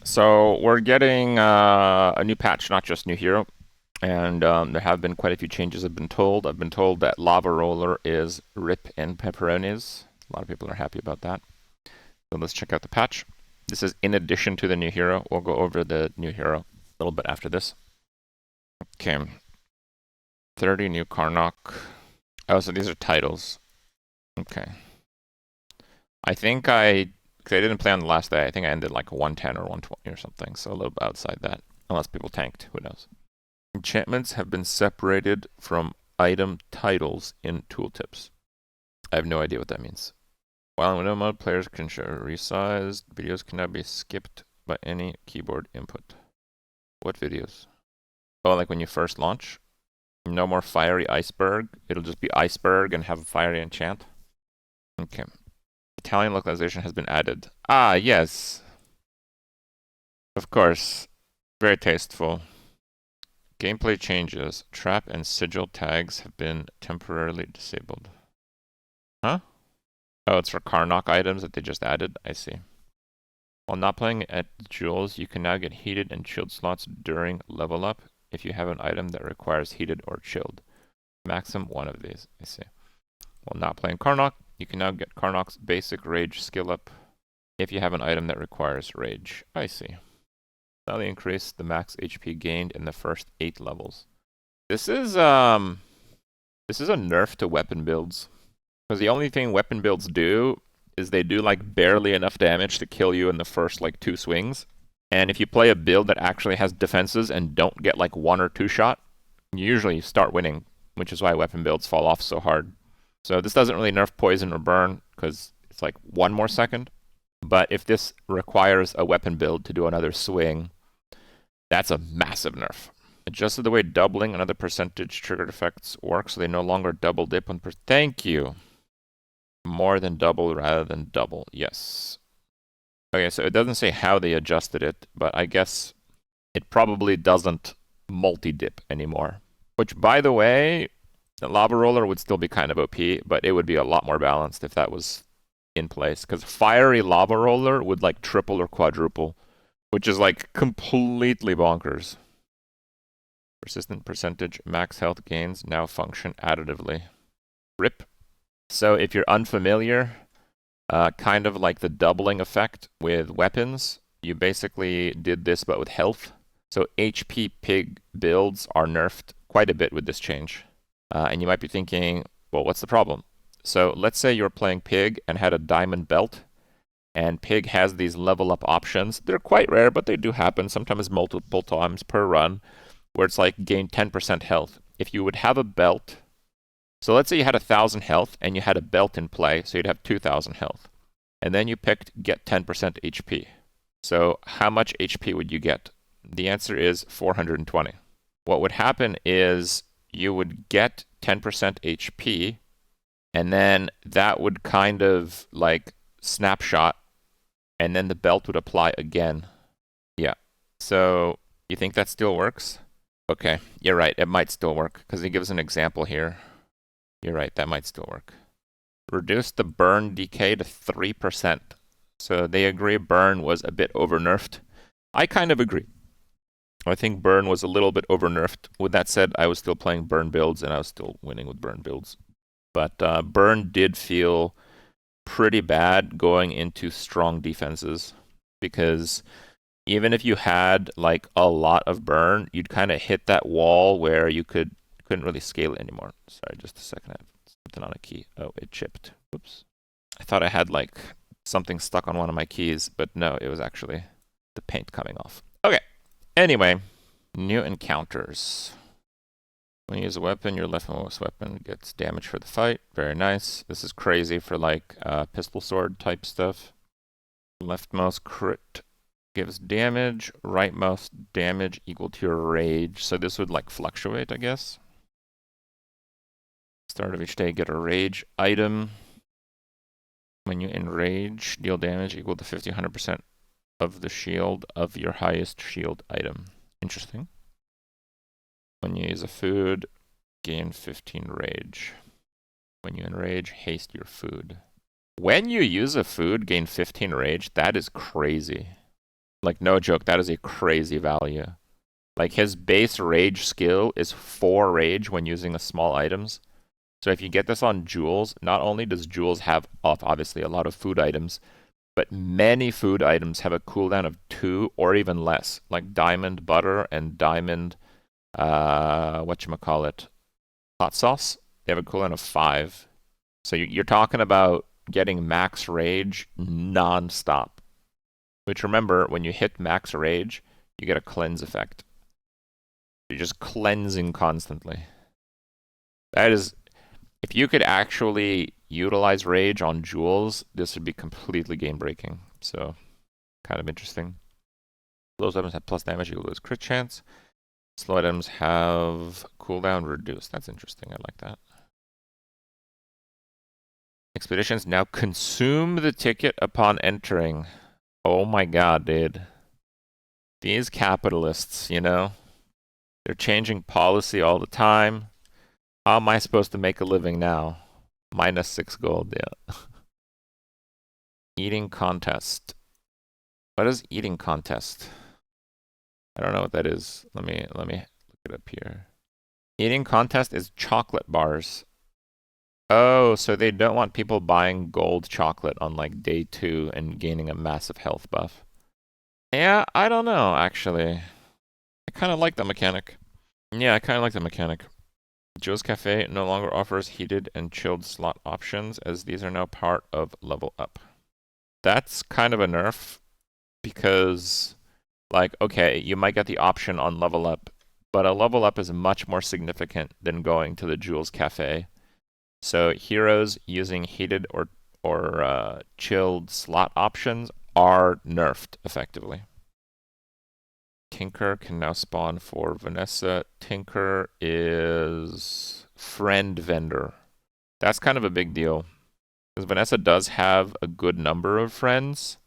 So we're getting a new patch, not just new hero, and there have been quite a few changes. I've been told. I've been told that Lava Roller is rip and pepperonis. A lot of people are happy about that. So let's check out the patch. This is in addition to the new hero. We'll go over the new hero a little bit after this. Okay. 30 new Karnok. Oh, so these are titles. Okay. Because I didn't play on the last day, I think I ended like 110 or 120 or something, so a little bit outside that. Unless people tanked, who knows. Enchantments have been separated from item titles in tooltips. I have no idea what that means. While in window mode, players can show resized. Videos cannot be skipped by any keyboard input. What videos? Oh, like when you first launch? No more fiery iceberg. It'll just be iceberg and have a fiery enchant. Okay. Italian localization has been added. Ah, yes. Of course. Very tasteful. Gameplay changes. Trap and sigil tags have been temporarily disabled. Huh? Oh, it's for Karnok items that they just added? I see. While not playing at Jewels, you can now get heated and chilled slots during level up if you have an item that requires heated or chilled. Maximum one of these. I see. While not playing Karnok, you can now get Karnok's basic rage skill up if you have an item that requires rage. I see. Slightly increase the max HP gained in the first 8 levels. This is a nerf to weapon builds. Because the only thing weapon builds do is they do like barely enough damage to kill you in the first like 2 swings. And if you play a build that actually has defenses and don't get like 1 or 2 shot, you usually start winning, which is why weapon builds fall off so hard. So this doesn't really nerf poison or burn because it's like 1 more second. But if this requires a weapon build to do another swing, that's a massive nerf. Adjusted the way doubling and other percentage triggered effects work so they no longer double dip on Thank you. More than double rather than double. Yes. Okay, so it doesn't say how they adjusted it, but I guess it probably doesn't multi-dip anymore. Which, by the way, the Lava Roller would still be kind of OP, but it would be a lot more balanced if that was in place. Because Fiery Lava Roller would like triple or quadruple, which is like completely bonkers. Persistent percentage max health gains now function additively. RIP. So if you're unfamiliar, kind of like the doubling effect with weapons, you basically did this but with health. So HP pig builds are nerfed quite a bit with this change. And you might be thinking, well, what's the problem? So let's say you're playing pig and had a diamond belt, and pig has these level up options. They're quite rare, but they do happen, sometimes multiple times per run, where it's like gain 10% health. If you would have a belt, so let's say you had 1,000 health and you had a belt in play, so you'd have 2,000 health. And then you picked get 10% HP. So how much HP would you get? The answer is 420. What would happen is you would get 10% HP, and then that would kind of like snapshot, and then the belt would apply again. Yeah. So you think that still works? Okay, you're right. It might still work because he gives an example here. You're right. That might still work. Reduce the burn decay to 3%. So they agree burn was a bit over nerfed. I kind of agree. I think burn was a little bit over nerfed. With that said, I was still playing burn builds and I was still winning with burn builds. But burn did feel pretty bad going into strong defenses because even if you had like a lot of burn, you'd kind of hit that wall where you couldn't really scale it anymore. Sorry, just a second. I have something on a key. Oh, it chipped. Whoops. I thought I had like something stuck on one of my keys, but no, it was actually the paint coming off. Okay. Anyway, new encounters. When you use a weapon, your leftmost weapon gets damage for the fight. Very nice. This is crazy for like pistol sword type stuff. Leftmost crit gives damage. Rightmost damage equal to your rage. So this would like fluctuate, I guess. Start of each day, get a rage item. When you enrage, deal damage equal to 50-100% of the shield of your highest shield item. Interesting. When you use a food, gain 15 rage. When you enrage, haste your food. When you use a food, gain 15 rage? That is crazy. Like, no joke, that is a crazy value. Like, his base rage skill is 4 rage when using the small items. So if you get this on Jewels, not only does Jewels have obviously a lot of food items, but many food items have a cooldown of 2 or even less. Like diamond butter and diamond, whatchamacallit, hot sauce. They have a cooldown of 5. So you're talking about getting max rage non-stop. Which, remember, when you hit max rage, you get a cleanse effect. You're just cleansing constantly. That is, if you could actually utilize rage on Jewels, this would be completely game-breaking. So, kind of interesting. Those items have plus damage, you lose crit chance. Slow items have cooldown reduced. That's interesting, I like that. Expeditions now consume the ticket upon entering. Oh my god, dude. These capitalists, you know? They're changing policy all the time. How am I supposed to make a living now? Minus 6 gold, yeah. Eating contest. What is eating contest? I don't know what that is. Let me look it up here. Eating contest is chocolate bars. Oh, so they don't want people buying gold chocolate on like day 2 and gaining a massive health buff. Yeah, I don't know, actually. I kind of like the mechanic. Yeah, I kind of like the mechanic. Joe's Cafe no longer offers heated and chilled slot options, as these are now part of Level Up. That's kind of a nerf, because, like, okay, you might get the option on Level Up, but a Level Up is much more significant than going to the Jules Cafe. So heroes using heated or chilled slot options are nerfed, effectively. Tinker can now spawn for Vanessa. Tinker is friend vendor. That's kind of a big deal, because Vanessa does have a good number of friends,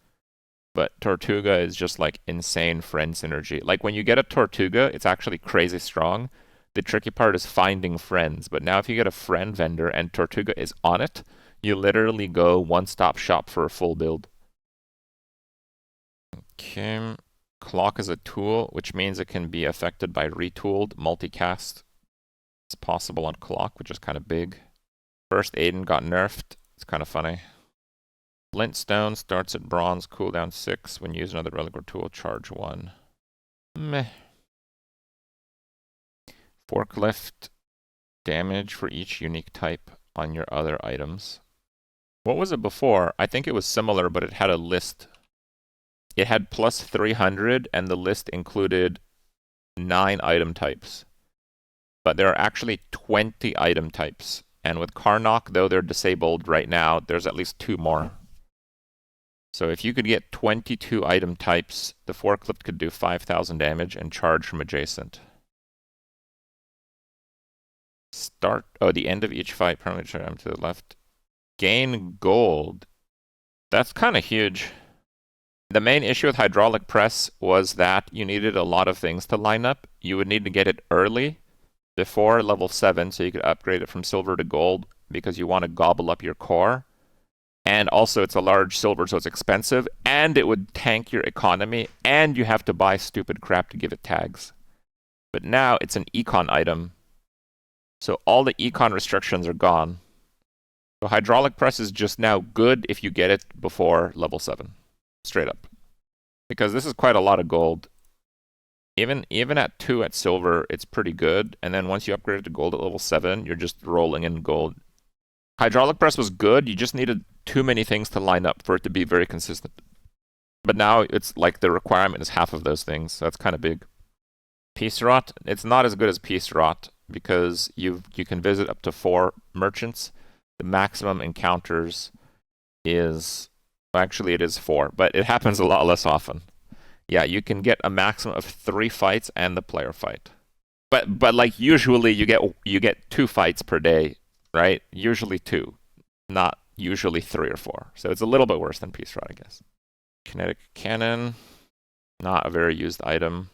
but Tortuga is just like insane friend synergy. Like when you get a Tortuga, it's actually crazy strong. The tricky part is finding friends, but now if you get a friend vendor and Tortuga is on it, you literally go one-stop shop for a full build. Okay. Clock is a tool, which means it can be affected by retooled multicast. It's possible on Clock, which is kind of big. First Aiden got nerfed. It's kind of funny. Flintstone starts at bronze, cooldown 6. When you use another relic or tool, charge 1. Meh. Forklift, damage for each unique type on your other items. What was it before? I think it was similar, but it had a list. It had plus 300, and the list included 9 item types. But there are actually 20 item types. And with Karnok, though they're disabled right now, there's at least 2 more. So if you could get 22 item types, the forklift could do 5,000 damage and charge from adjacent. The end of each fight, permanently turn to the left. Gain gold. That's kind of huge. The main issue with hydraulic press was that you needed a lot of things to line up. You would need to get it early, before level 7, so you could upgrade it from silver to gold, because you want to gobble up your core. And also it's a large silver, so it's expensive, and it would tank your economy, and you have to buy stupid crap to give it tags. But now it's an econ item, so all the econ restrictions are gone. So hydraulic press is just now good if you get it before level 7. Straight up. Because this is quite a lot of gold. Even at 2 at silver, it's pretty good. And then once you upgrade it to gold at level 7, you're just rolling in gold. Hydraulic press was good. You just needed too many things to line up for it to be very consistent. But now it's like the requirement is half of those things. So that's kind of big. Peace Rot. It's not as good as Peace Rot, because you can visit up to 4 merchants. The maximum encounters is... Actually, it is 4, but it happens a lot less often. Yeah, you can get a maximum of 3 fights and the player fight. But like usually you get 2 fights per day, right? Usually 2, not usually 3 or 4. So it's a little bit worse than Peace Rod, I guess. Kinetic Cannon, not a very used item.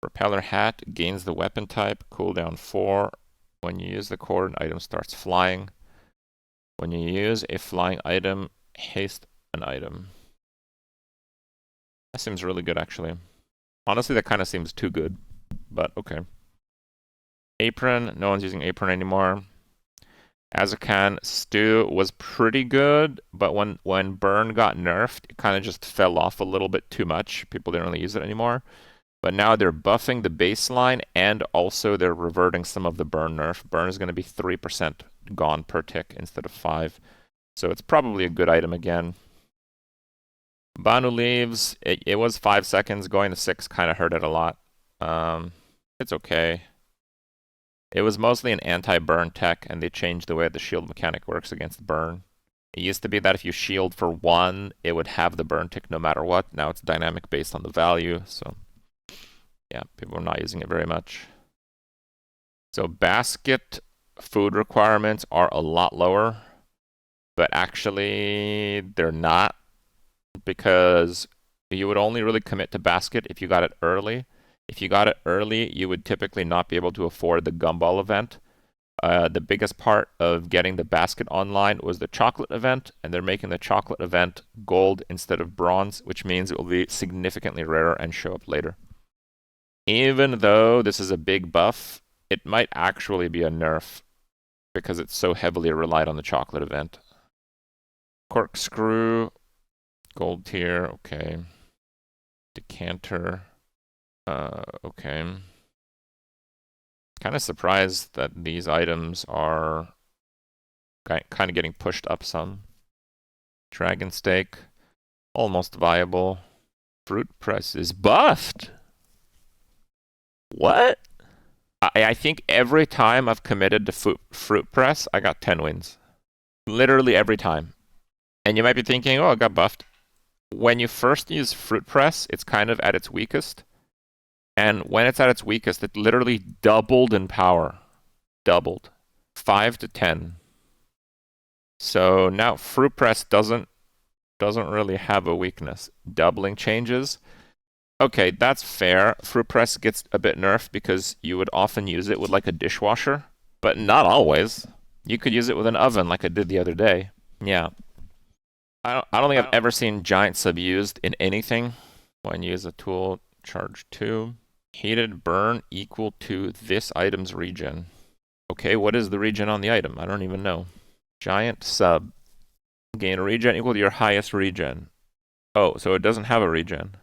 Propeller Hat gains the weapon type, cooldown 4. When you use the core, an item starts flying. When you use a flying item, haste an item. That seems really good, actually. Honestly, that kind of seems too good, but okay. Apron, no one's using apron anymore. Azakan, Stew was pretty good, but when Burn got nerfed, it kind of just fell off a little bit too much. People didn't really use it anymore. But now they're buffing the baseline, and also they're reverting some of the Burn nerf. Burn is going to be 3% gone per tick instead of 5. So it's probably a good item again. Banu leaves. It was 5 seconds. Going to 6 kind of hurt it a lot. It's okay. It was mostly an anti-burn tech, and they changed the way the shield mechanic works against burn. It used to be that if you shield for 1, it would have the burn tick no matter what. Now it's dynamic based on the value, so yeah, people are not using it very much. So basket food requirements are a lot lower, but actually they're not, because you would only really commit to basket if you got it early. If you got it early, you would typically not be able to afford the gumball event. The biggest part of getting the basket online was the chocolate event, and they're making the chocolate event gold instead of bronze, which means it will be significantly rarer and show up later. Even though this is a big buff, it might actually be a nerf because it's so heavily relied on the chocolate event. Corkscrew, gold tier, okay. Decanter, okay. Kind of surprised that these items are kind of getting pushed up some. Dragon steak, almost viable. Fruit press is buffed. What? I think every time I've committed to fruit press, I got 10 wins. Literally every time. And you might be thinking, oh, I got buffed. When you first use fruit press, it's kind of at its weakest. And when it's at its weakest, it literally doubled in power. Doubled. 5 to 10. So now fruit press doesn't really have a weakness. Doubling changes. Okay, that's fair. Fruit press gets a bit nerfed because you would often use it with like a dishwasher, but not always. You could use it with an oven like I did the other day. Yeah. I don't think I've ever seen giant sub used in anything. When you use a tool, charge 2. Heated burn equal to this item's regen. Okay, what is the regen on the item? I don't even know. Giant sub. Gain a regen equal to your highest regen. Oh, so it doesn't have a regen.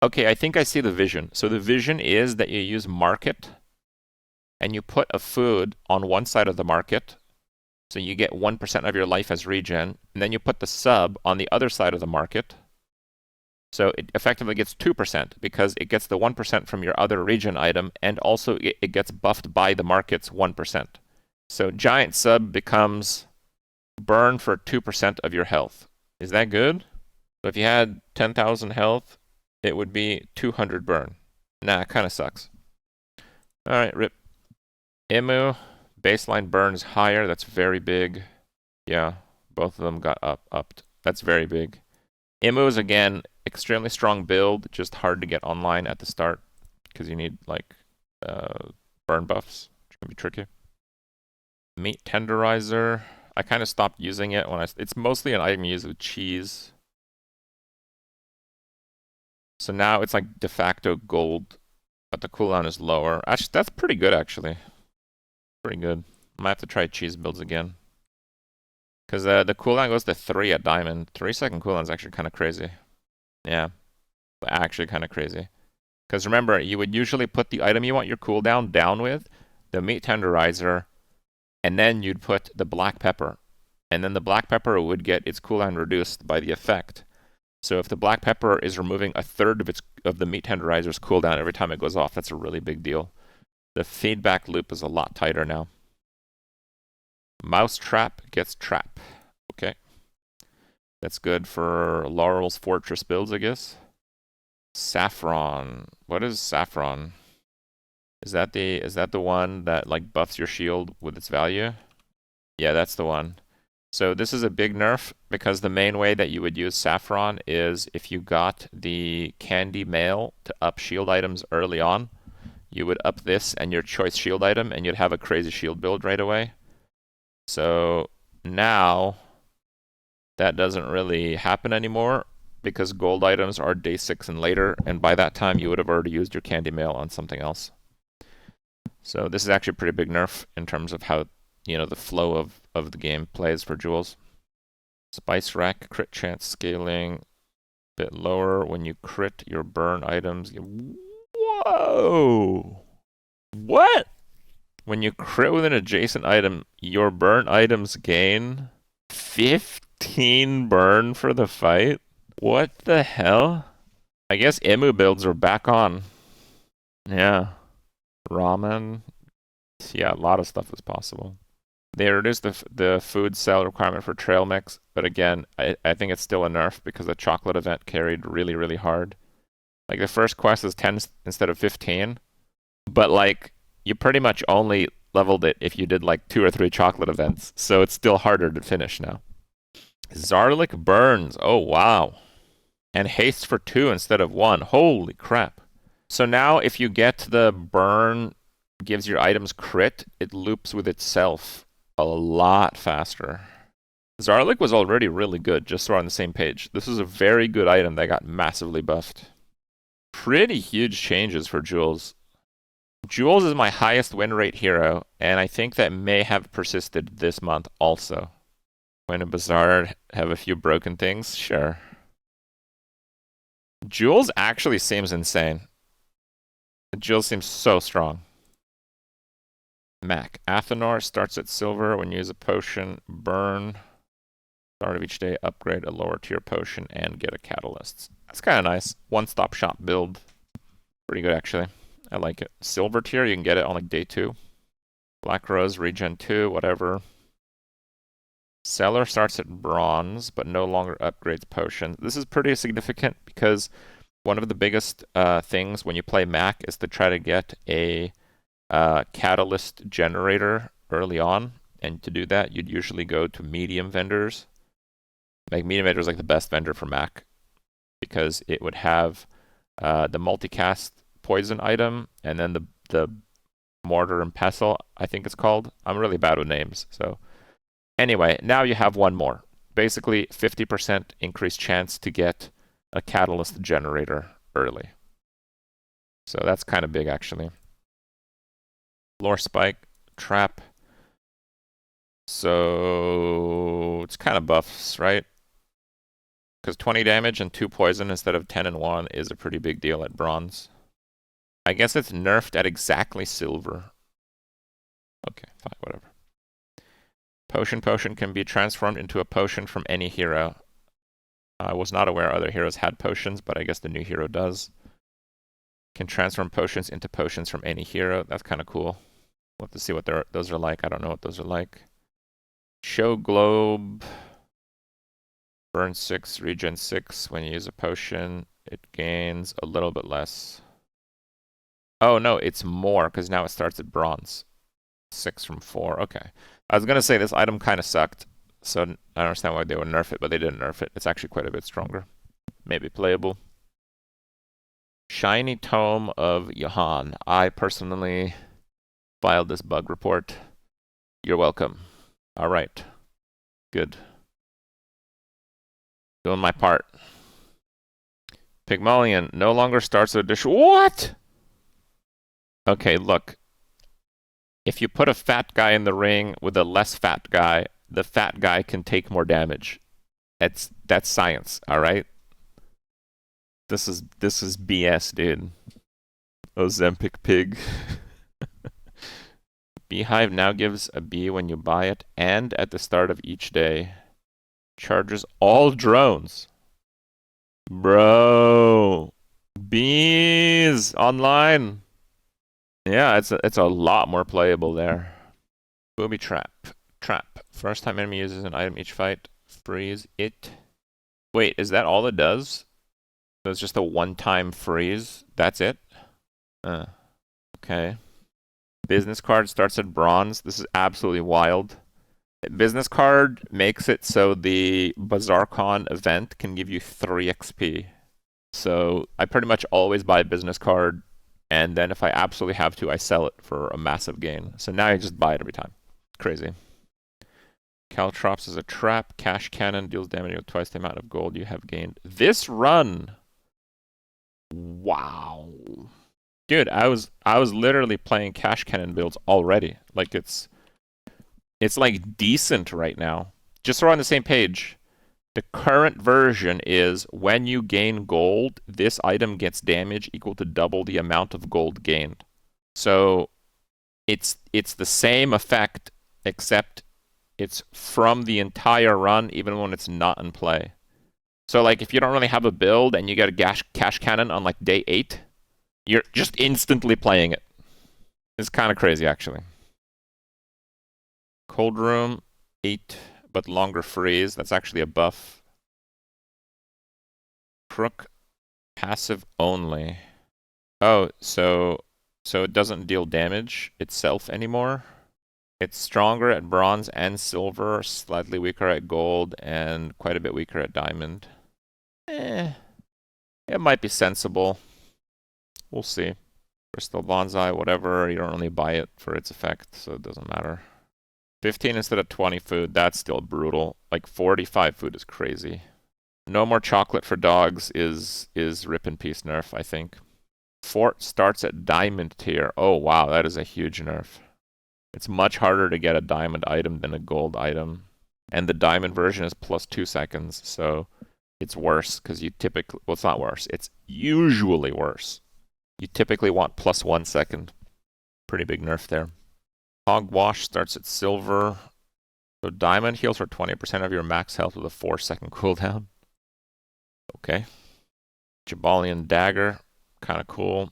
Okay, I think I see the vision. So the vision is that you use market, and you put a food on one side of the market, so you get 1% of your life as regen, and then you put the sub on the other side of the market, so it effectively gets 2% because it gets the 1% from your other regen item, and also it gets buffed by the market's 1%. So giant sub becomes burn for 2% of your health. Is that good? So if you had 10,000 health, it would be 200 burn. Nah, it kind of sucks. Alright, rip. Imu, baseline burn is higher. That's very big. Yeah, both of them got upped. That's very big. Imu is, again, extremely strong build, just hard to get online at the start because you need, like, burn buffs, which can be tricky. Meat tenderizer. I kind of stopped using it when it's mostly an item used with cheese. So now it's like de facto gold, but the cooldown is lower. Actually, that's pretty good, actually. Pretty good. I might have to try cheese builds again. Because the cooldown goes to 3 at diamond. 3-second cooldown is actually kind of crazy. Yeah. Actually kind of crazy. Because remember, you would usually put the item you want your cooldown down with, the meat tenderizer, and then you'd put the black pepper. And then the black pepper would get its cooldown reduced by the effect. So if the black pepper is removing a third of the meat tenderizer's cooldown every time it goes off, that's a really big deal. The feedback loop is a lot tighter now. Mouse trap gets trap. Okay. That's good for Laurel's Fortress builds, I guess. Saffron. What is saffron? Is that the one that like buffs your shield with its value? Yeah, that's the one. So this is a big nerf because the main way that you would use saffron is if you got the candy mail to up shield items early on, you would up this and your choice shield item and you'd have a crazy shield build right away. So now that doesn't really happen anymore because gold items are day 6 and later, and by that time you would have already used your candy mail on something else. So this is actually a pretty big nerf in terms of how, you know, the flow of the game plays for jewels. Spice rack, crit chance scaling, bit lower. When you crit your burn items, whoa! What? When you crit with an adjacent item, your burn items gain 15 burn for the fight? What the hell? I guess Emu builds are back on. Yeah. Ramen. Yeah, a lot of stuff is possible. They reduced the food cell requirement for trail mix, but again, I think it's still a nerf because the chocolate event carried really, really hard. Like, the first quest is 10 instead of 15, but, like, you pretty much only leveled it if you did, like, 2 or 3 chocolate events, so it's still harder to finish now. Zarlik burns. Oh, wow. And haste for 2 instead of 1. Holy crap. So now if you get the burn gives your items crit, it loops with itself a lot faster. Zarlik was already really good, just so we're on the same page. This is a very good item that got massively buffed. Pretty huge changes for Jules. Jules is my highest win rate hero, and I think that may have persisted this month also. When a Bazaar have a few broken things, sure. Jules actually seems insane. Jules seems so strong. Mac. Athenor starts at silver. When you use a potion, burn. Start of each day, upgrade a lower tier potion and get a catalyst. That's kind of nice. One-stop shop build. Pretty good, actually. I like it. Silver tier, you can get it on like day 2. Black Rose, regen 2, whatever. Seller starts at bronze, but no longer upgrades potions. This is pretty significant because one of the biggest things when you play Mac is to try to get a catalyst generator early on. And to do that, you'd usually go to medium vendors. Like, medium vendor is like the best vendor for Mac because it would have the multicast poison item and then the mortar and pestle, I think it's called. I'm really bad with names, so anyway, now you have one more. Basically, 50% increased chance to get a catalyst generator early. So that's kind of big, actually. Lore spike, trap. So it's kind of buffs, right? Because 20 damage and 2 poison instead of 10 and 1 is a pretty big deal at bronze. I guess it's nerfed at exactly silver. Okay, fine, whatever. Potion can be transformed into a potion from any hero. I was not aware other heroes had potions, but I guess the new hero does. Can transform potions into potions from any hero. That's kind of cool. We'll have to see what those are like. I don't know what those are like. Show globe. Burn 6, regen 6. When you use a potion, it gains a little bit less. Oh, no, it's more, because now it starts at bronze. 6 from 4. Okay. I was going to say this item kind of sucked, so I don't understand why they would nerf it, but they didn't nerf it. It's actually quite a bit stronger. Maybe playable. Shiny Tome of Johan. I personally filed this bug report. You're welcome. All right. Good. Doing my part. Pygmalion no longer starts with addition. What? Okay, look. If you put a fat guy in the ring with a less fat guy, the fat guy can take more damage. That's science, all right? This is BS, dude. Ozempic pig. Beehive now gives a bee when you buy it and at the start of each day. Charges all drones. Bro. Bees online. Yeah, it's a lot more playable there. Booby trap. Trap. First time enemy uses an item each fight, freeze it. Wait, is that all it does? So it's just a one-time freeze? That's it? Okay. Business card starts at bronze. This is absolutely wild. Business card makes it so the BazaarCon event can give you 3 XP. So I pretty much always buy a business card, and then if I absolutely have to, I sell it for a massive gain. So now I just buy it every time. Crazy. Caltrops is a trap. Cash cannon deals damage with twice the amount of gold you have gained. This run! Wow. Dude, I was literally playing cash cannon builds already. Like it's like decent right now. Just so we're on the same page. The current version is when you gain gold, this item gets damage equal to double the amount of gold gained. So it's the same effect, except it's from the entire run, even when it's not in play. So like if you don't really have a build and you get a cash cannon on like day 8, you're just instantly playing it. It's kind of crazy actually. Cold room, 8, but longer freeze. That's actually a buff. Crook, passive only. Oh, so it doesn't deal damage itself anymore. It's stronger at bronze and silver, slightly weaker at gold, and quite a bit weaker at diamond. It might be sensible. We'll see. Crystal bonsai, whatever. You don't really buy it for its effect, so it doesn't matter. 15 instead of 20 food, that's still brutal. Like 45 food is crazy. No more chocolate for dogs is rip in peace nerf, I think. Fort starts at diamond tier. Oh wow, that is a huge nerf. It's much harder to get a diamond item than a gold item. And the diamond version is plus 2 seconds, so it's worse because you typically, well, it's not worse, it's usually worse. You typically want plus 1 second. Pretty big nerf there. Hogwash starts at silver. So diamond heals for 20% of your max health with a 4-second cooldown. Okay. Jabalian dagger, kind of cool.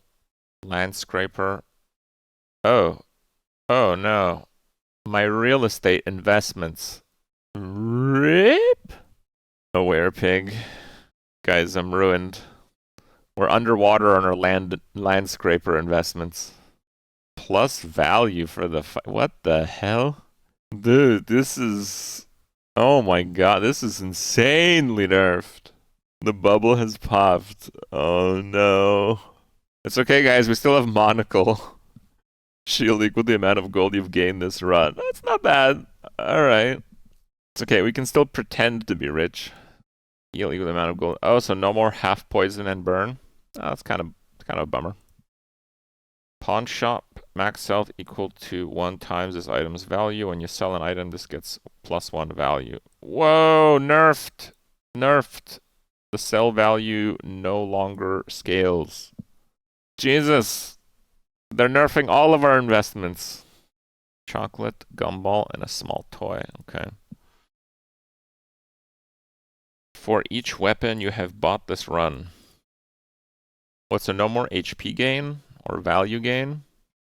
Land scraper. Oh no. My real estate investments. RIP? Aware pig. Guys, I'm ruined. We're underwater on our land scraper investments. Plus value for the what the hell? Dude, this is... Oh my god, this is insanely nerfed. The bubble has popped. Oh no. It's okay guys, we still have monocle. Shield equal the amount of gold you've gained this run. That's not bad. Alright. It's okay, we can still pretend to be rich. Heal equal the amount of gold. Oh, so no more half poison and burn? Oh, that's kind of a bummer. Pawn shop, max health equal to 1 times this item's value. When you sell an item, this gets plus 1 value. Whoa, nerfed! Nerfed! The sell value no longer scales. Jesus! They're nerfing all of our investments. Chocolate, gumball, and a small toy. Okay. For each weapon you have bought this run. What's so no more HP gain or value gain?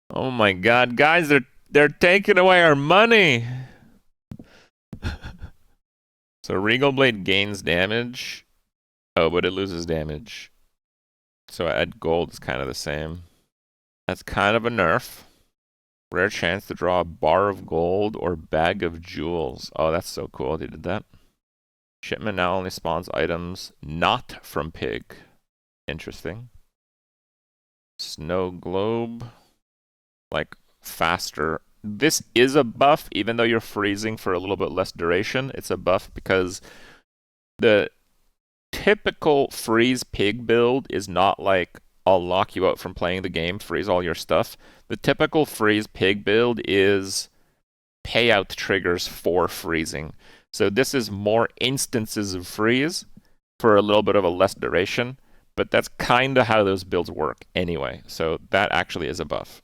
Oh my god, guys, they're taking away our money! So Regal Blade gains damage. Oh, but it loses damage. So at gold it's kind of the same. That's kind of a nerf. Rare chance to draw a bar of gold or bag of jewels. Oh, that's so cool they did that. Shipment now only spawns items not from pig. Interesting. Snow globe. Like faster. This is a buff, even though you're freezing for a little bit less duration. It's a buff because the typical freeze pig build is not like I'll lock you out from playing the game, freeze all your stuff. The typical freeze pig build is payout triggers for freezing. So this is more instances of freeze for a little bit of a less duration, but that's kind of how those builds work anyway. So that actually is a buff.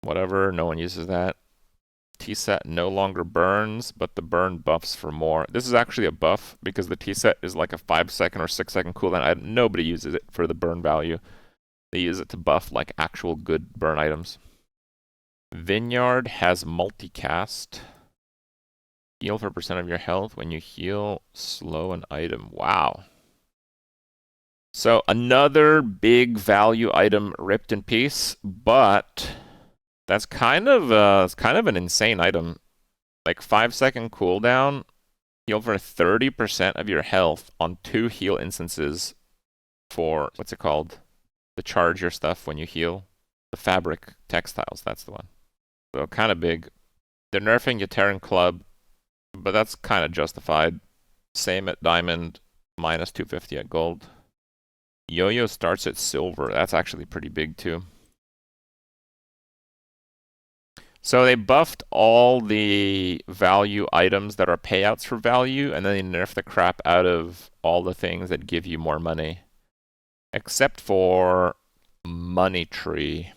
Whatever, no one uses that. T-set no longer burns, but the burn buffs for more. This is actually a buff because the T-set is like a 5-second or 6-second cooldown. Nobody uses it for the burn value. They use it to buff like actual good burn items. Vineyard has multicast. Heal for percent of your health when you heal, slow an item. Wow. So another big value item ripped in peace, but that's kind of an insane item. Like 5-second cooldown, heal for 30% of your health on 2 heal instances for, what's it called? To charge your stuff when you heal. The fabric textiles, that's the one. So kind of big. They're nerfing your Terran Club. But that's kind of justified. Same at diamond, minus 250 at gold. Yo-yo starts at silver. That's actually pretty big too. So they buffed all the value items that are payouts for value, and then they nerfed the crap out of all the things that give you more money. Except for money tree.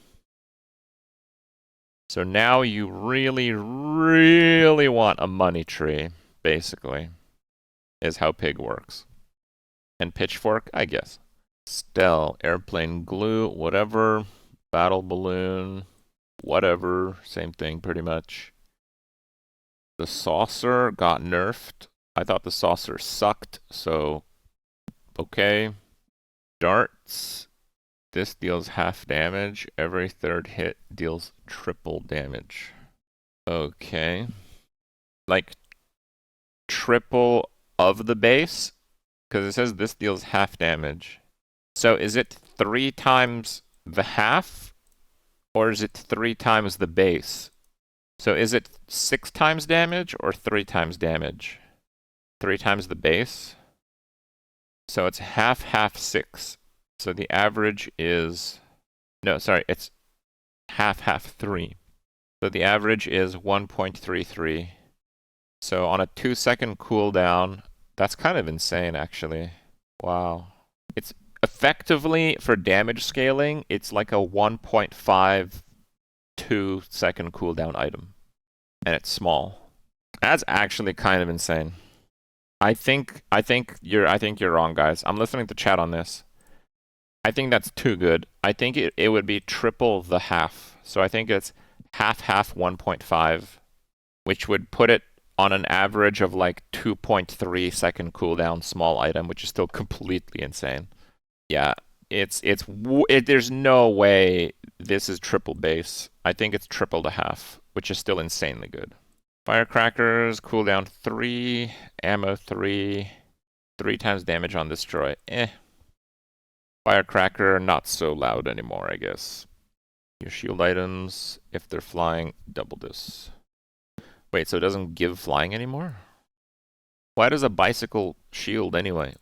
So now you really, really want a money tree, basically, is how pig works. And pitchfork, I guess. Stell, airplane glue, whatever, battle balloon, whatever, same thing pretty much. The saucer got nerfed. I thought the saucer sucked, so okay. Darts, this deals half damage. Every third hit deals triple damage. Okay. Like, triple of the base? Because it says this deals half damage. So is it 3 times the half? Or is it 3 times the base? So is it 6 times damage or 3 times damage? 3 times the base? So it's half, half, 6. So the average is... No, sorry, it's half, half, 3. So the average is 1.33. So on a 2-second cooldown, that's kind of insane, actually. Wow. It's effectively, for damage scaling, it's like a 1.52 second cooldown item. And it's small. That's actually kind of insane. I think you're wrong, guys. I'm listening to chat on this. I think that's too good. I think it would be triple the half. So I think it's half 1.5, which would put it on an average of like 2.3 second cooldown small item, which is still completely insane. Yeah, there's no way this is triple base. I think it's triple the half, which is still insanely good. Firecrackers, cooldown 3, ammo 3, 3 times damage on destroy. Firecracker, not so loud anymore, I guess. Your shield items, if they're flying, double this. Wait, so it doesn't give flying anymore? Why does a bicycle shield anyway?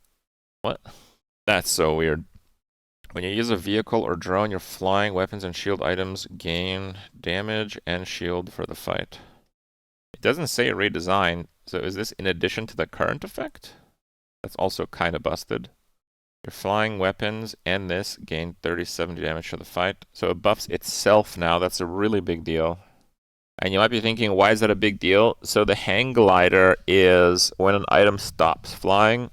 What? That's so weird. When you use a vehicle or drone, your flying weapons and shield items gain damage and shield for the fight. It doesn't say redesign, so is this in addition to the current effect? That's also kind of busted. Your flying weapons and this gain 30-70 damage for the fight. So it buffs itself now. That's a really big deal. And you might be thinking, why is that a big deal? So the hang glider is when an item stops flying,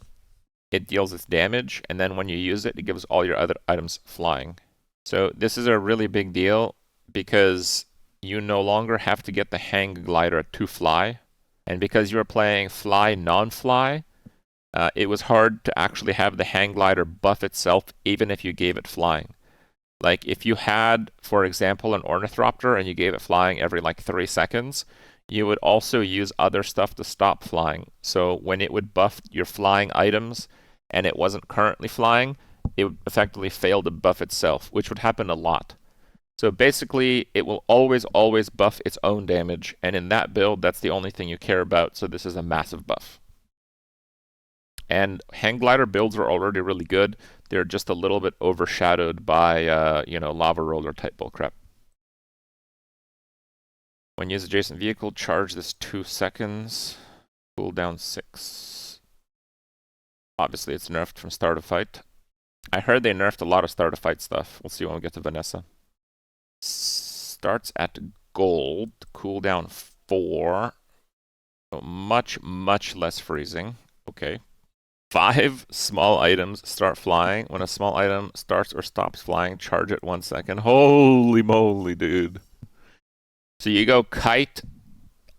it deals its damage, and then when you use it, it gives all your other items flying. So this is a really big deal because you no longer have to get the hang glider to fly. And because you're playing fly, non-fly, it was hard to actually have the hang glider buff itself even if you gave it flying. Like if you had, for example, an ornithopter and you gave it flying every like 3 seconds, you would also use other stuff to stop flying. So when it would buff your flying items and it wasn't currently flying, it would effectively fail to buff itself, which would happen a lot. So basically, it will always buff its own damage, and in that build, that's the only thing you care about, so this is a massive buff. And hang glider builds are already really good. They're just a little bit overshadowed by, lava roller type bullcrap. When you use adjacent vehicle, charge this 2 seconds. Cooldown 6. Obviously, it's nerfed from start of fight. I heard they nerfed a lot of start of fight stuff. We'll see when we get to Vanessa. Starts at gold. Cooldown 4. So much less freezing. Okay. 5 small items start flying. When a small item starts or stops flying, charge it 1 second. Holy moly, dude. So you go kite,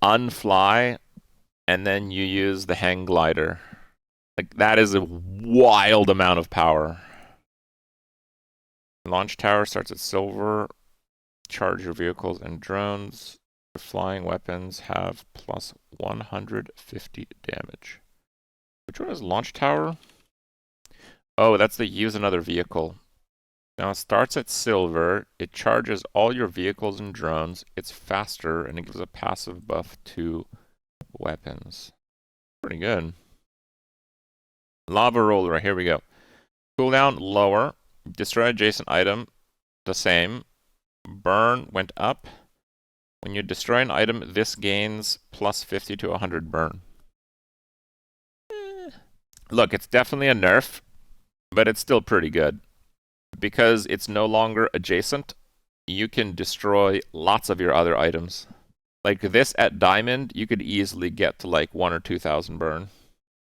unfly, and then you use the hang glider. Like, that is a wild amount of power. Launch tower starts at silver. Charge your vehicles and drones. The flying weapons have plus 150 damage. Which one is launch tower? Oh, that's the use another vehicle. Now it starts at silver. It charges all your vehicles and drones. It's faster, and it gives a passive buff to Weapons. Pretty good. Lava roller, here we go. Cooldown lower. Destroy adjacent item, the same. Burn went up. When you destroy an item, this gains plus 50 to 100 burn. Look, it's definitely a nerf, but it's still pretty good. Because it's no longer adjacent, you can destroy lots of your other items. Like this at diamond, you could easily get to like 1,000 or 2,000 burn.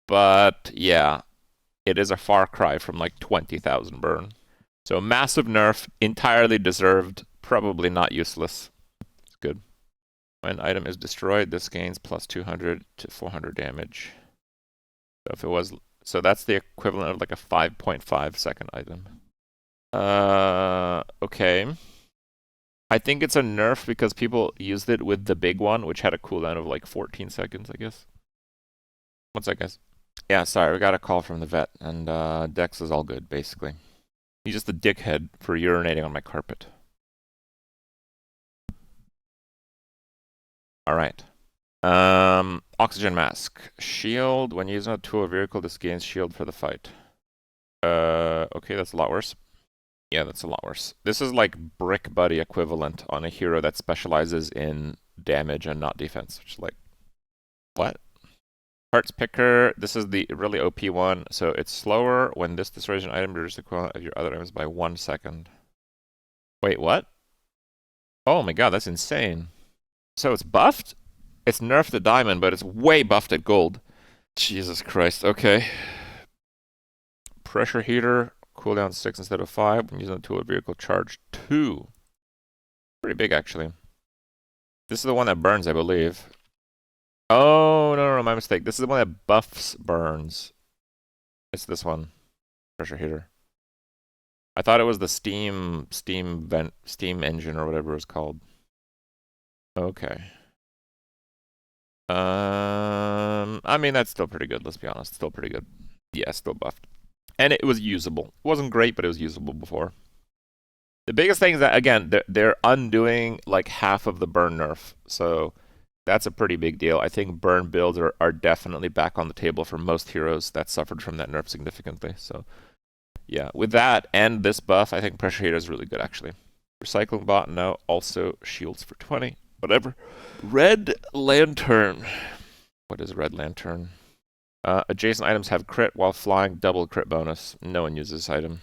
But yeah, it is a far cry from like 20,000 burn. So massive nerf, entirely deserved, probably not useless. It's good. When an item is destroyed, this gains plus 200 to 400 damage. So if it was, so that's the equivalent of like a 5.5 second item. Okay. I think it's a nerf because people used it with the big one, which had a cooldown of like 14 seconds, I guess. What's that, guys? Yeah, sorry, we got a call from the vet, and Dex is all good, basically. He's just a dickhead for urinating on my carpet. Alright. Oxygen mask. Shield. When using a tool or vehicle, this gains shield for the fight. Okay, that's a lot worse. Yeah, that's a lot worse. This is like Brick Buddy equivalent on a hero that specializes in damage and not defense, which is like, what? Parts Picker, this is the really OP one, so it's slower. When this destroys an item, reduces the equivalent of your other items by 1 second. Wait, what? Oh my god, that's insane. So it's buffed? It's nerfed at diamond, but it's way buffed at gold. Jesus Christ, okay. Pressure heater, cooldown 6 instead of 5. When using the tool or vehicle, charge 2. Pretty big, actually. This is the one that burns, I believe. Oh, no, my mistake. This is the one that buffs burns. It's this one. Pressure heater. I thought it was the steam engine or whatever it's called. Okay. I mean, that's still pretty good, let's be honest. Still pretty good. Yeah, still buffed. And it was usable. It wasn't great, but it was usable before. The biggest thing is that, again, they're undoing like half of the burn nerf. So that's a pretty big deal. I think burn builds are definitely back on the table for most heroes that suffered from that nerf significantly. So yeah, with that and this buff, I think Pressure Heater is really good, actually. Recycling Bot, no. Also shields for 20. Whatever. Red Lantern. What is Red Lantern? Adjacent items have crit while flying, double crit bonus. No one uses this item.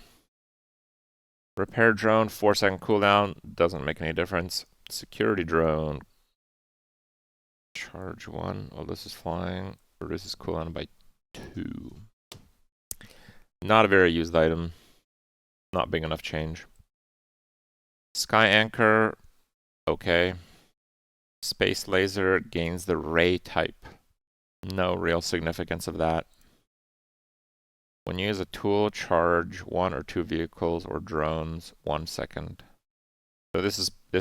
Repair Drone, 4-second cooldown. Doesn't make any difference. Security Drone. Charge 1. Oh, this is flying. Reduces cooldown by 2. Not a very used item. Not big enough change. Sky Anchor. Okay. Space Laser gains the ray type. No real significance of that. When you use a tool, charge 1 or 2 vehicles or drones 1 second. So this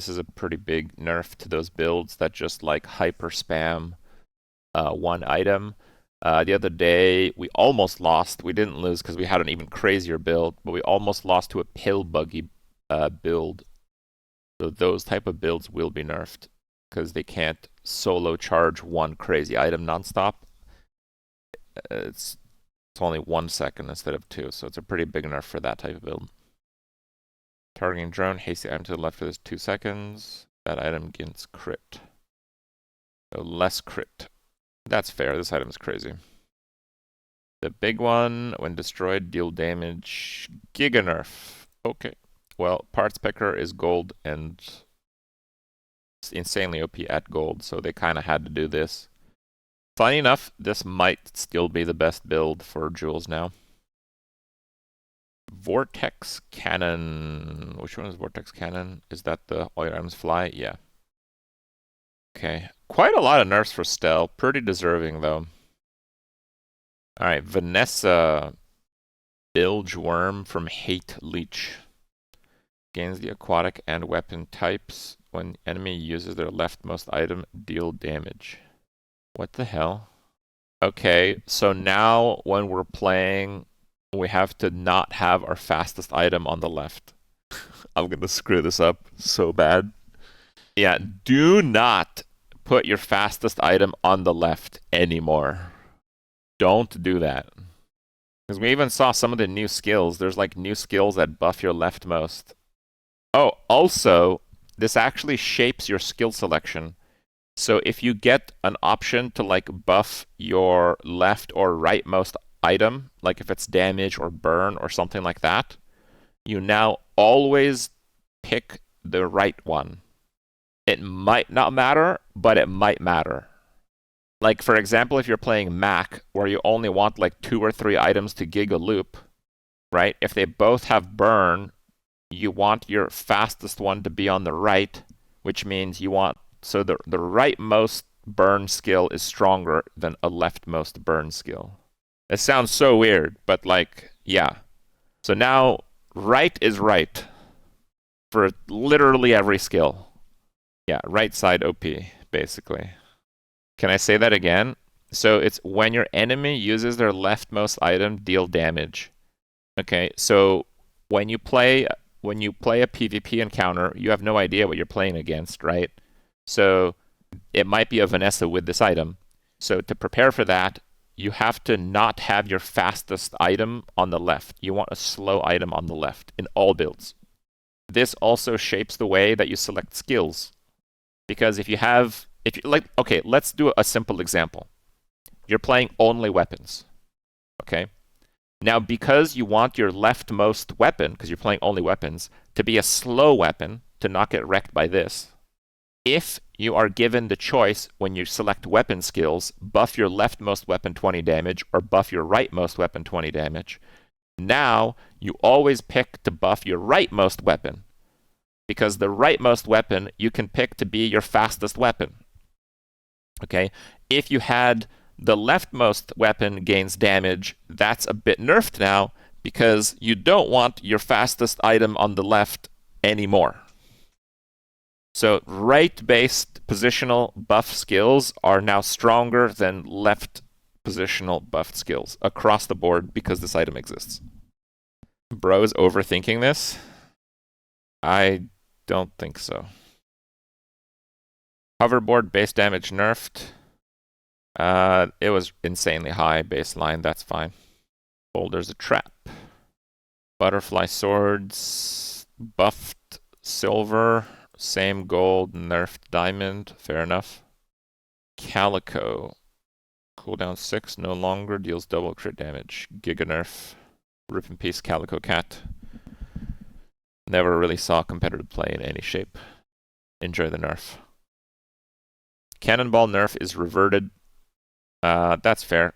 is a pretty big nerf to those builds that just like hyper spam one item. The other day we almost lost. We didn't lose because we had an even crazier build, but we almost lost to a pill buggy build. So those type of builds will be nerfed because they can't solo charge one crazy item nonstop. It's only 1 second instead of 2, so it's a pretty big nerf for that type of build. Targeting drone, hasty item to the left for this 2 seconds. That item gains crit. So less crit. That's fair, this item is crazy. The big one, when destroyed, deal damage. Giga nerf. Okay. Well, Parts Picker is gold and insanely OP at gold, so they kind of had to do this. Funny enough, this might still be the best build for jewels now. Vortex Cannon. Which one is Vortex Cannon? Is that the all your items fly? Yeah. Okay. Quite a lot of nerfs for Stel. Pretty deserving, though. Alright, Vanessa. Bilge Worm from Hate Leech. Gains the aquatic and weapon types. When enemy uses their leftmost item, deal damage. What the hell? Okay, so now when we're playing, we have to not have our fastest item on the left. I'm gonna screw this up so bad. Yeah, do not put your fastest item on the left anymore. Don't do that. Because we even saw some of the new skills. There's like new skills that buff your leftmost. Oh, also, this actually shapes your skill selection. So if you get an option to like buff your left or rightmost item, like if it's damage or burn or something like that, you now always pick the right one. It might not matter, but it might matter. Like, for example, if you're playing Mac, where you only want like 2 or 3 items to gig a loop, right? If they both have burn, you want your fastest one to be on the right, which means you want, so the rightmost burn skill is stronger than a leftmost burn skill. It sounds so weird, but like, yeah. So now, right is right for literally every skill. Yeah, right side OP, basically. Can I say that again? So it's when your enemy uses their leftmost item, deal damage. Okay, so when you play a PvP encounter, you have no idea what you're playing against, right? So it might be a Vanessa with this item. So to prepare for that, you have to not have your fastest item on the left. You want a slow item on the left in all builds. This also shapes the way that you select skills. Because if you like, okay, let's do a simple example. You're playing only weapons, okay? Now, because you want your leftmost weapon, because you're playing only weapons, to be a slow weapon, to not get wrecked by this, if you are given the choice when you select weapon skills, buff your leftmost weapon 20 damage or buff your rightmost weapon 20 damage, now you always pick to buff your rightmost weapon, because the rightmost weapon you can pick to be your fastest weapon. Okay, if you had the leftmost weapon gains damage, that's a bit nerfed now because you don't want your fastest item on the left anymore. So right-based positional buff skills are now stronger than left positional buff skills across the board because this item exists. Bro's overthinking this? I don't think so. Hoverboard base damage nerfed. It was insanely high baseline, that's fine. Boulder's a trap. Butterfly swords buffed silver, same gold, nerfed diamond, fair enough. Calico. Cooldown 6, no longer, deals double crit damage. Giga nerf. Rip in peace, Calico Cat. Never really saw competitive play in any shape. Enjoy the nerf. Cannonball nerf is reverted. That's fair.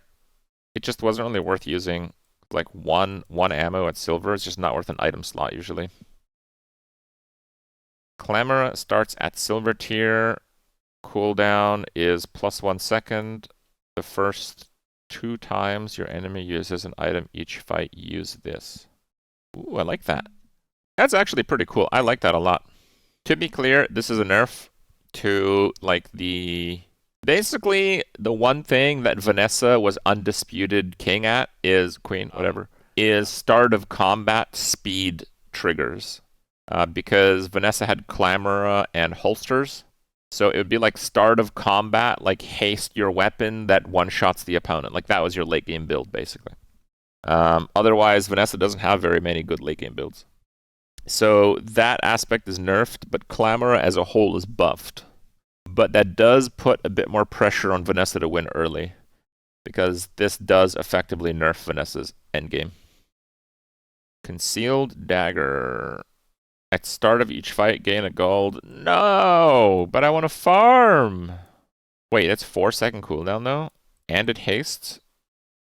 It just wasn't really worth using. Like one ammo at silver. It's just not worth an item slot usually. Clamora starts at silver tier. Cooldown is +1 second. The first 2 times your enemy uses an item each fight, use this. Ooh, I like that. That's actually pretty cool. I like that a lot. To be clear, this is a nerf to like basically the one thing that Vanessa was undisputed king at is queen, whatever, is start of combat speed triggers. Because Vanessa had Clamora and holsters. So it would be like start of combat, like haste your weapon that one-shots the opponent. Like that was your late game build, basically. Otherwise, Vanessa doesn't have very many good late game builds. So that aspect is nerfed, but Clamora as a whole is buffed. But that does put a bit more pressure on Vanessa to win early, because this does effectively nerf Vanessa's endgame. Concealed dagger. At start of each fight, gain a gold. No, but I want to farm. Wait, that's 4-second cooldown though? And it hastes?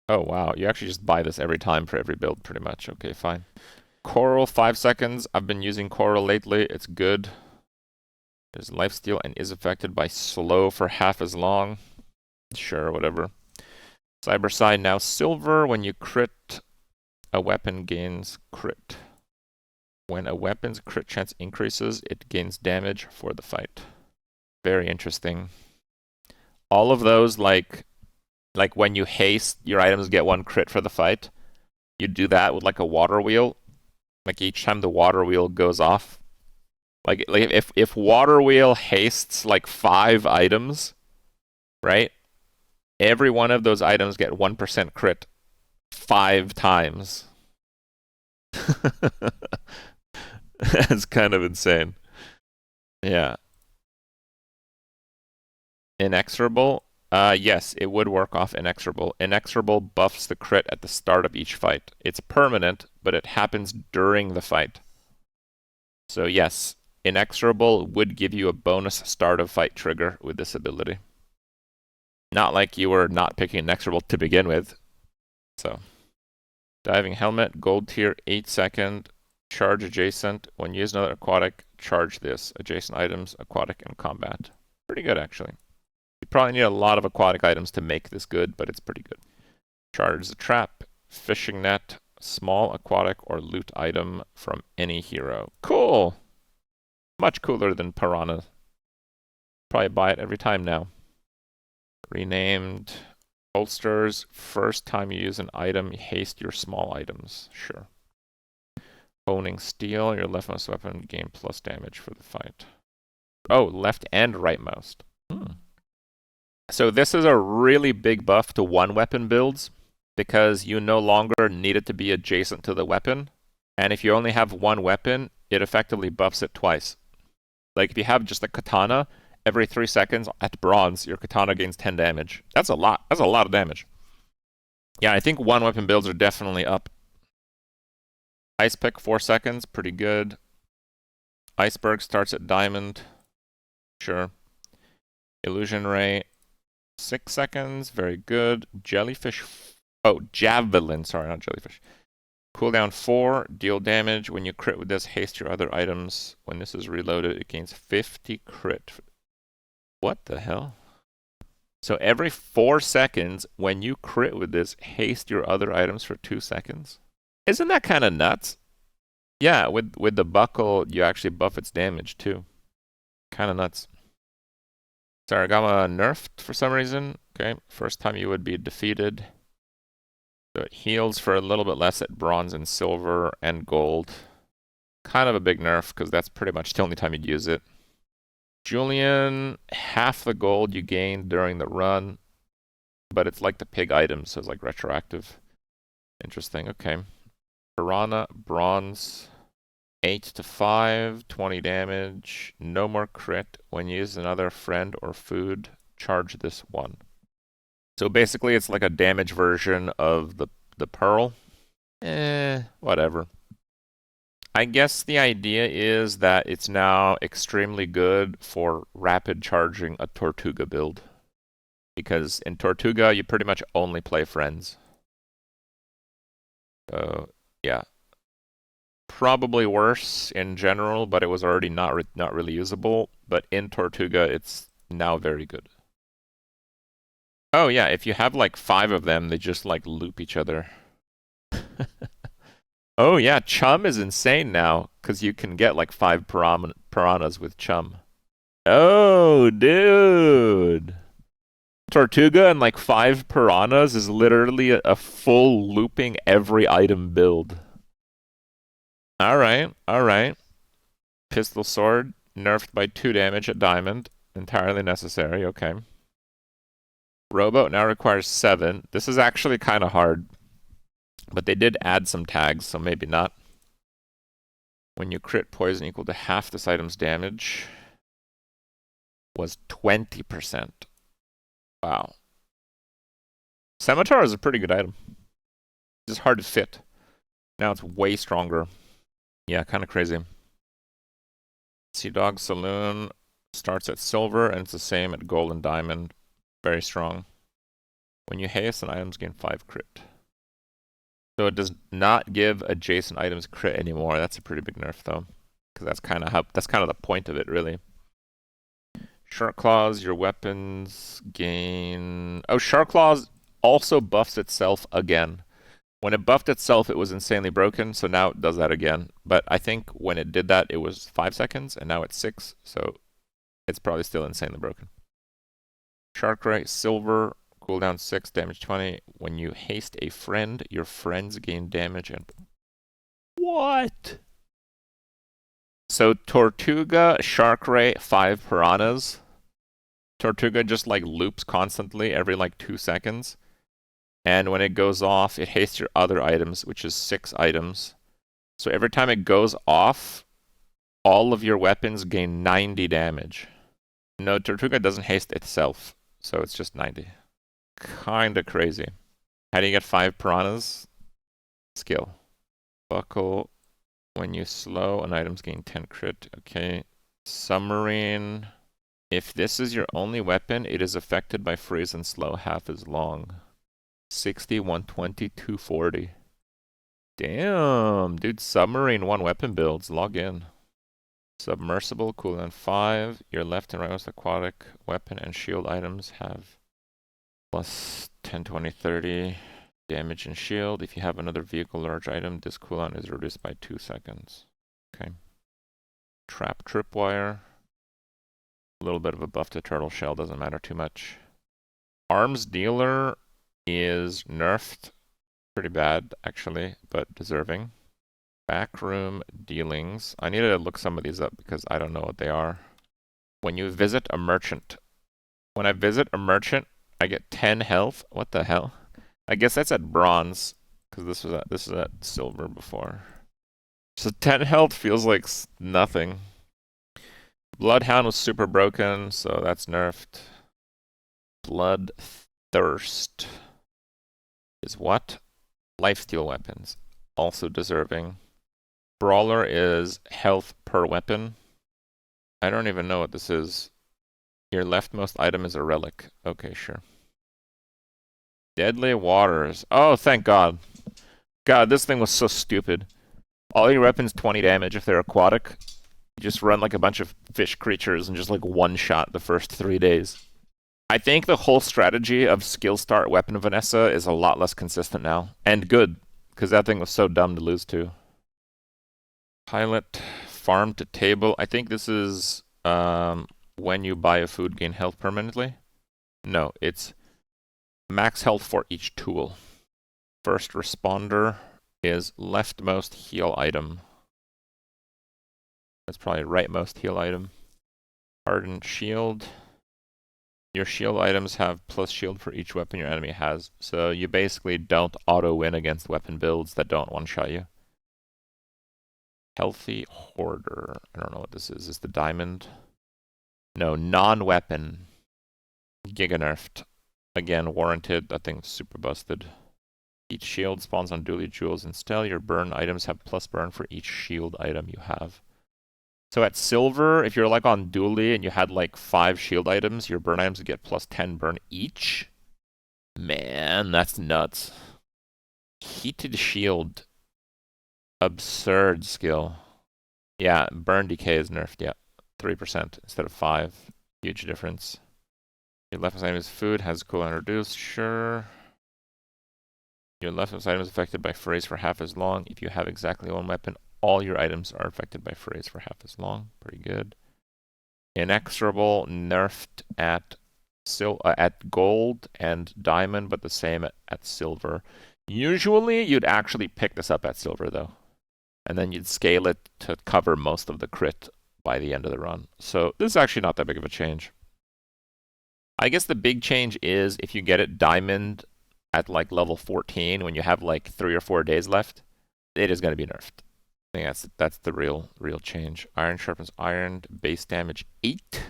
Oh wow, you actually just buy this every time for every build pretty much. Okay, fine. Coral, 5 seconds. I've been using Coral lately. It's good. There's lifesteal and is affected by slow for half as long. Sure, whatever. Cyberside now silver. When you crit, a weapon gains crit. When a weapon's crit chance increases, it gains damage for the fight. Very interesting. All of those, like when you haste, your items get 1 crit for the fight. You do that with like a water wheel. Like each time the water wheel goes off. Like if water wheel hastes like 5 items, right? Every one of those items get 1% crit 5 times. That's kind of insane. Yeah. Inexorable? Yes, it would work off Inexorable. Inexorable buffs the crit at the start of each fight. It's permanent, but it happens during the fight. So yes, Inexorable would give you a bonus start of fight trigger with this ability. Not like you were not picking Inexorable to begin with. So, Diving Helmet, gold tier, 8 second, charge adjacent. When you use another aquatic, charge this. Adjacent items, aquatic, and combat. Pretty good, actually. You probably need a lot of aquatic items to make this good, but it's pretty good. Charge the trap, fishing net, small aquatic or loot item from any hero. Cool! Much cooler than Piranha. Probably buy it every time now. Renamed holsters. First time you use an item, haste your small items. Sure. Honing steel. Your left mouse weapon gain plus damage for the fight. Oh, left and right mouse. So this is a really big buff to one weapon builds because you no longer need it to be adjacent to the weapon. And if you only have one weapon, it effectively buffs it twice. Like if you have just a katana, every 3 seconds at bronze, your katana gains 10 damage. That's a lot. That's a lot of damage. Yeah, I think one weapon builds are definitely up. Ice pick, 4 seconds, pretty good. Iceberg starts at diamond. Sure. Illusion ray, 6 seconds, very good. Jellyfish, javelin, sorry, not jellyfish. Cooldown 4, deal damage. When you crit with this, haste your other items. When this is reloaded, it gains 50 crit. What the hell? So every 4 seconds, when you crit with this, haste your other items for 2 seconds? Isn't that kind of nuts? Yeah, with the buckle, you actually buff its damage too. Kind of nuts. Saragama nerfed for some reason. Okay, first time you would be defeated. So it heals for a little bit less at bronze and silver and gold. Kind of a big nerf, because that's pretty much the only time you'd use it. Julian, half the gold you gained during the run, but it's like the pig item, so it's like retroactive. Interesting, okay. Piranha, bronze, 8 to 5, 20 damage, no more crit. When you use another friend or food, charge this one. So basically it's like a damage version of the pearl. Whatever. I guess the idea is that it's now extremely good for rapid charging a Tortuga build. Because in Tortuga, you pretty much only play friends. So, yeah. Probably worse in general, but it was already not really usable. But in Tortuga, it's now very good. Oh yeah, if you have like 5 of them, they just like loop each other. Oh yeah, chum is insane now, because you can get like 5 piranhas with chum. Oh, dude. Tortuga and like 5 piranhas is literally a full looping every item build. Alright, alright. Pistol sword, nerfed by 2 damage at diamond. Entirely necessary, okay. Rowboat now requires 7. This is actually kind of hard. But they did add some tags, so maybe not. When you crit, poison equal to half this item's damage was 20%. Wow. Scimitar is a pretty good item. It's just hard to fit. Now it's way stronger. Yeah, kind of crazy. Sea Dog Saloon starts at silver, and it's the same at gold and diamond. Very strong. When you haste, an items gain 5 crit. So it does not give adjacent items crit anymore. That's a pretty big nerf, though, because that's kind of the point of it, really. Shark Claws, your weapons gain. Oh, Shark Claws also buffs itself again. When it buffed itself, it was insanely broken, so now it does that again. But I think when it did that, it was 5 seconds, and now it's 6, so it's probably still insanely broken. Shark Ray, silver. Cooldown 6, damage 20. When you haste a friend, your friends gain damage and... What? So Tortuga, Shark Ray, 5 piranhas. Tortuga just like loops constantly every like 2 seconds. And when it goes off, it hastes your other items, which is 6 items. So every time it goes off, all of your weapons gain 90 damage. No, Tortuga doesn't haste itself, so it's just 90. Kinda crazy. How do you get 5 piranhas? Skill. Buckle. When you slow, an item's gain 10 crit. Okay. Submarine. If this is your only weapon, it is affected by freeze and slow half as long. 60, 120, 240. Damn, dude, submarine 1 weapon builds. Log in. Submersible, cooldown 5. Your left and right most aquatic weapon and shield items have plus 10, 20, 30 damage and shield. If you have another vehicle large item, this cooldown is reduced by 2 seconds. Okay. Trap tripwire. A little bit of a buff to turtle shell, doesn't matter too much. Arms dealer is nerfed. Pretty bad, actually, but deserving. Backroom dealings. I need to look some of these up because I don't know what they are. When you visit a merchant. When I visit a merchant, I get 10 health. What the hell? I guess that's at bronze, because this was at silver before. So 10 health feels like nothing. Bloodhound was super broken, so that's nerfed. Bloodthirst is what? Lifesteal weapons, also deserving. Brawler is health per weapon. I don't even know what this is. Your leftmost item is a relic. Okay, sure. Deadly waters. Oh, thank God. God, this thing was so stupid. All your weapons 20 damage if they're aquatic. You just run like a bunch of fish creatures and just like one-shot the first 3 days. I think the whole strategy of skill start weapon Vanessa is a lot less consistent now. And good, because that thing was so dumb to lose to. Pilot, farm to table. I think this is when you buy a food, gain health permanently. No, it's max health for each tool. First responder is leftmost heal item. That's probably rightmost heal item. Hardened shield. Your shield items have plus shield for each weapon your enemy has. So you basically don't auto-win against weapon builds that don't one-shot you. Healthy hoarder. I don't know what this is. Is the diamond? No, non-weapon. Giga nerfed. Again, warranted. That thing's super busted. Each shield spawns on dually jewels instead. Your burn items have plus burn for each shield item you have. So at silver, if you're like on dually and you had like 5 shield items, your burn items would get plus 10 burn each. Man, that's nuts. Heated shield. Absurd skill. Yeah, burn decay is nerfed, yeah. 3% instead of 5. Huge difference. Your leftmost item is food, has cooldown reduced, sure. Your leftmost item is affected by freeze for half as long. If you have exactly 1 weapon, all your items are affected by freeze for half as long. Pretty good. Inexorable, nerfed at gold and diamond, but the same at silver. Usually, you'd actually pick this up at silver, though. And then you'd scale it to cover most of the crit by the end of the run. So this is actually not that big of a change. I guess the big change is if you get it diamond at like level 14 when you have like 3 or 4 days left, it is going to be nerfed. I think that's the real change. Iron sharpens iron, base damage 8.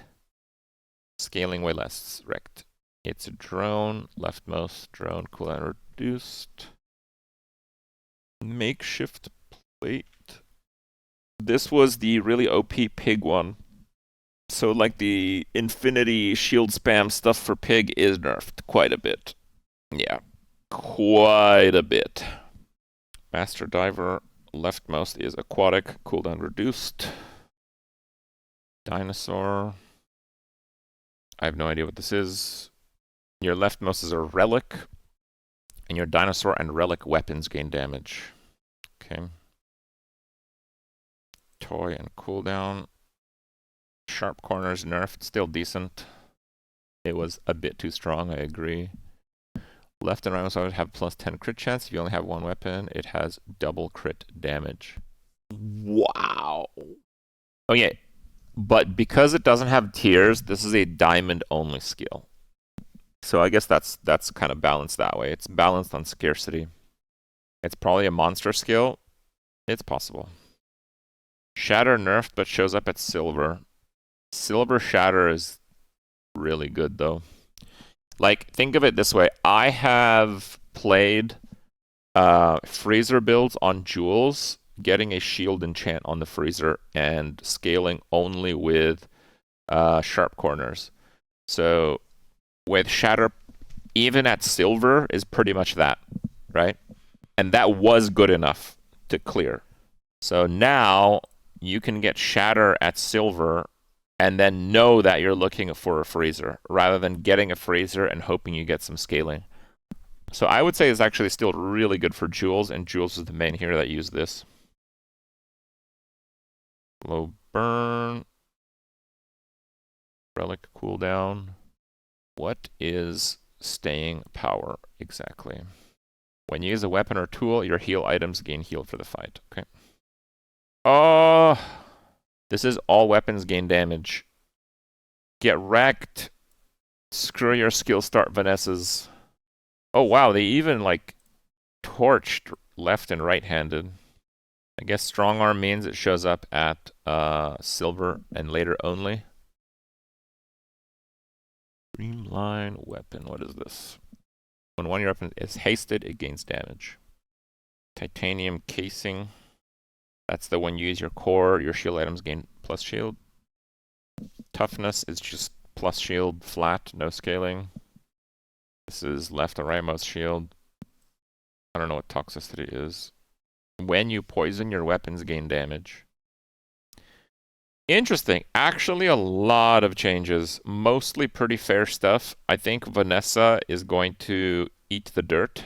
Scaling way less wrecked. It's a drone, leftmost drone, cooldown reduced. Makeshift plate. This was the really OP pig one. So like the infinity shield spam stuff for pig is nerfed quite a bit. Yeah, quite a bit. Master diver, leftmost is aquatic, cooldown reduced. Dinosaur. I have no idea what this is. Your leftmost is a relic, and your dinosaur and relic weapons gain damage. Okay. Toy and cooldown. Sharp corners nerfed, still decent. It was a bit too strong, I agree. Left and right also have plus 10 crit chance. If you only have 1 weapon, it has double crit damage. Wow. Oh yeah, But because it doesn't have tiers, this is a diamond only skill. So I guess that's kind of balanced that way. It's balanced on scarcity. It's probably a monster skill. It's possible. Shatter nerfed, but shows up at silver. Silver shatter is really good though. Like, think of it this way. I have played freezer builds on jewels, getting a shield enchant on the freezer and scaling only with sharp corners. So with shatter, even at silver, is pretty much that, right? And that was good enough to clear. So now you can get shatter at silver and then know that you're looking for a freezer rather than getting a freezer and hoping you get some scaling. So I would say it's actually still really good for jewels, and jewels is the main hero that use this. Low burn. Relic cooldown. What is staying power exactly? When you use a weapon or tool, your heal items gain heal for the fight. Okay. Oh, this is all weapons gain damage. Get wrecked. Screw your skill start, Vanessa's. Oh wow, they even like torched left and right-handed. I guess strong arm means it shows up at silver and later only. Streamline weapon, what is this? When one of your weapons is hasted, it gains damage. Titanium casing. That's the one you use your core, your shield items gain plus shield. Toughness is just plus shield, flat, no scaling. This is left and rightmost shield. I don't know what toxicity is. When you poison, your weapons gain damage. Interesting. Actually, a lot of changes. Mostly pretty fair stuff. I think Vanessa is going to eat the dirt.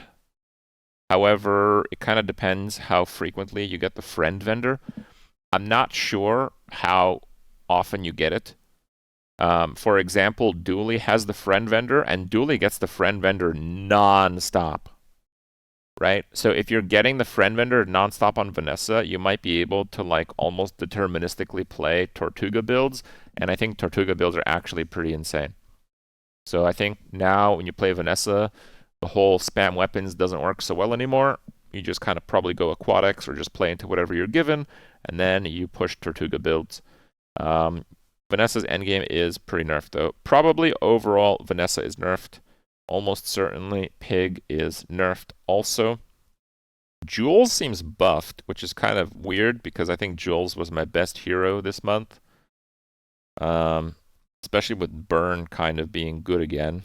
However, it kind of depends how frequently you get the friend vendor. I'm not sure how often you get it. For example, Dooley has the friend vendor, and Dooley gets the friend vendor non-stop. Right? So if you're getting the friend vendor non-stop on Vanessa, you might be able to like almost deterministically play Tortuga builds, and I think Tortuga builds are actually pretty insane. So I think now when you play Vanessa, the whole spam weapons doesn't work so well anymore. You just kind of probably go aquatics or just play into whatever you're given, and then you push Tortuga builds. Vanessa's endgame is pretty nerfed though. Probably overall Vanessa is nerfed. Almost certainly Pig is nerfed also. Jules seems buffed, which is kind of weird because I think Jules was my best hero this month. Especially with Burn kind of being good again.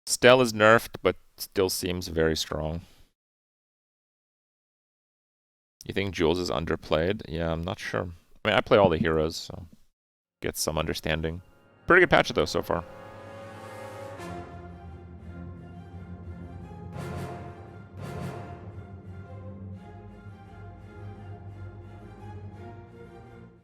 Stell is nerfed, but still seems very strong. You think Jules is underplayed? Yeah, I'm not sure. I mean, I play all the heroes, so get some understanding. Pretty good patch though so far.